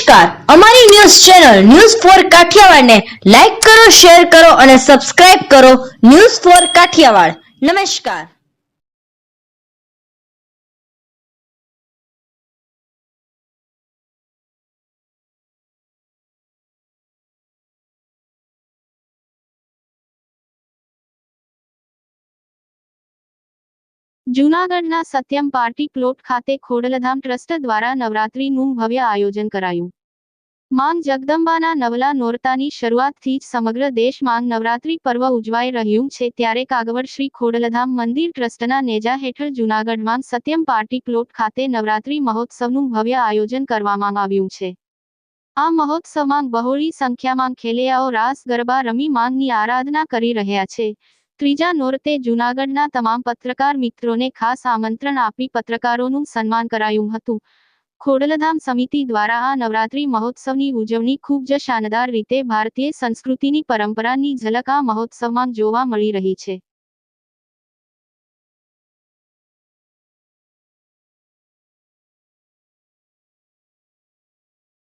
નમસ્કાર, અમારી news channel news for કાઠિયાવાડને લાઈક કરો, શેર કરો અને સબસ્ક્રાઇબ કરો. News for Kathiyawad. નમસ્કાર. જૂનાગઢના સત્યમ પાર્ટી પ્લોટ ખાતે ખોડલધામ ટ્રસ્ટ દ્વારા નવરાત્રીનું ભવ્ય આયોજન કરાયું. માં જગદંબાના નવલા નોરતાની શરૂઆતથી જ સમગ્ર દેશમાં નવરાત્રી પર્વ ઉજવાઈ રહ્યું છે, ત્યારે કાગવડ શ્રી ખોડલધામ મંદિર ટ્રસ્ટના નેજા હેઠળ જૂનાગઢમાં સત્યમ પાર્ટી પ્લોટ ખાતે નવરાત્રી મહોત્સવનું ભવ્ય આયોજન કરવામાં આવ્યું છે. આ મહોત્સવમાં બહોળી સંખ્યામાં ખેલૈયાઓ રાસ ગરબા રમી માંની આરાધના કરી રહ્યા છે. ત્રીજા નોરતે જૂનાગઢના તમામ પત્રકાર મિત્રોને ખાસ આમંત્રણ આપી પત્રકારોનું સન્માન કરાયું હતું. ખોડલધામ સમિતિ દ્વારા આ નવરાત્રી મહોત્સવની ઉજવણી ખૂબ જ શાનદાર રીતે ભારતીય સંસ્કૃતિની પરંપરાની ઝલક આ મહોત્સવમાં જોવા મળી રહી છે.